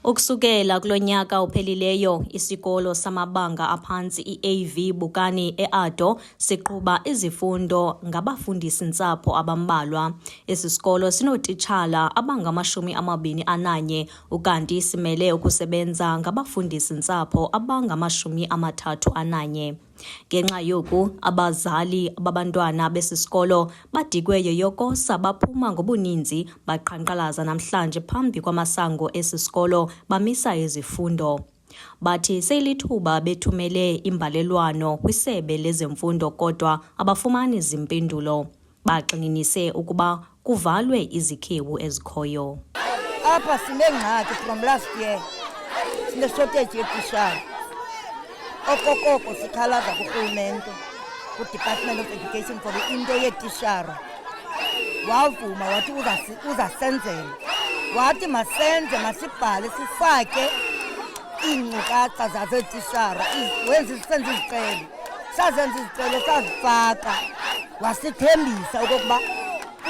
Ukusukela kulonyaka uphelileyo, isikolo samabanga aphansi i-AV Bokani e-Ado siqhuba izifundo ngabafundisi-ntsapho abambalwa. Esi sikolo sinotitshala abangama-21 ukanti simele ukusebenza ngabafundisi-ntsapho abangama-31. Ngenxa yoku, abazali babantwana besi sikolo badikwe yoyokosa baphuma ngobuninzi baqhankqalaza namhlanje phambi kwamasango esi sikolo bamisa izifundo. Bathi seyilithuba bethumele imbalelwano kwisebe lezemfundo kodwa abafumani zimpendulo. Bagxininise ukuba kuvalwe izikhewu ezikhoyo. Apha sinengxaki from last year. Sine-shortage yeetitshala. Okokoko sikhalaza kurhulumente, ku-Department of Education for into yeetitshala. Wavuma wathi uzasenzela. Wathi masenze, masibhale, sifake iinkcukacha zazeetitshala. Senze izicelo. Sazenza izicelo, sazifaka. Wasithembisa okokuba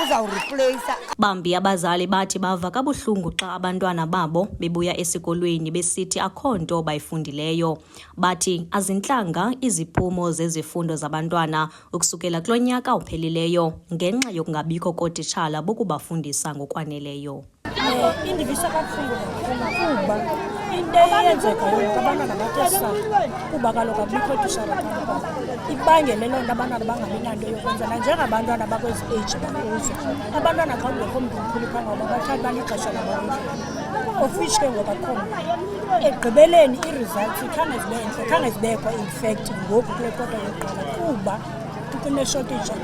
uzawureplace. Bambi abazali bathi bava kabuhlungu xa abantwana babo bebuya esikolweni besithi akho nto bayifundileyo. Bathi azintlanga iziphumo zezifundo zabantwana ukusukela kulo nyaka uphelileyo ngenxa yokungabikho kootitshala bokubafundisa ngokwaneleyo. Indivisa kabuhlungu kuba into eyenzekayo abantwana batesa kuba kaloku abikho ootitshala ibangele loo nto abantwana bangabi nanto yokwenza nanjengabantwana bakwezi age bakuzo. Abantwana xa kungekho mntu mkhulu kangaba bathatha banexesha labayo of which ke ngoku akho mntu. Ekugqibeleni ii-results khange zibekho infact ngoku kule kota yokuqala kuba kune-shortage of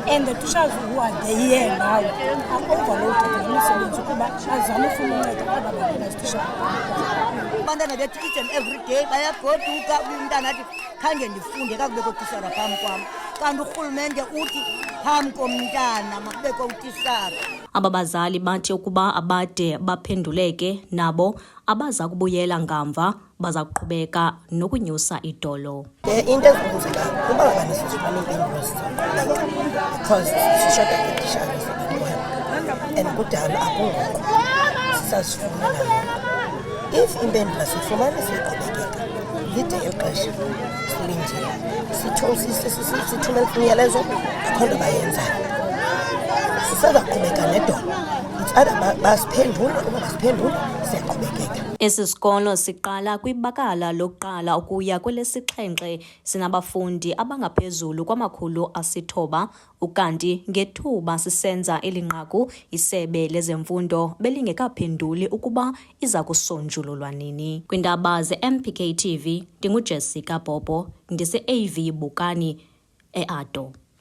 and the teachers who are there now are overloaded ngemisebenzi kuba bazama ufuna uncedo aba bantwana zititshala. Abantwana bethu each and every day bayagoduka, umntana athi khange ndifunde kakubekho utitshala phambi kwam. Kanti urhulumente uthi phambi komntana makubekho utitshala. Aba bazali bathi ukuba abade baphenduleke nabo abaza kubuyela ngamva baza kuqhubeka nokunyusa idolo. Into ezenzekayo kuba ngabani sifumana iimpendulo because sishota ngeetitshala and kudala akungoko sisazifumana. If impendulo sifumane siyiqhubekeka lide ixesha silindile sithumele imiyalezo akho nto bayenzayo, sisaza kuqhubeka nedolo. It's either basiphendule uba basiphendule siyaqhubekeka. Esi sikolo siqala kwibakala lokuqala ukuya kwelesi-7 sinabafundi abangaphezulu kwama-900 ukanti ngethuba sisenza eli nqaku isebe lezemfundo belingekaphenduli ukuba iza kusonjululwa nini. Kwiindaba ze-MPK TV, ndinguJessica Bobo, ndise-AV Bokani e-Ado.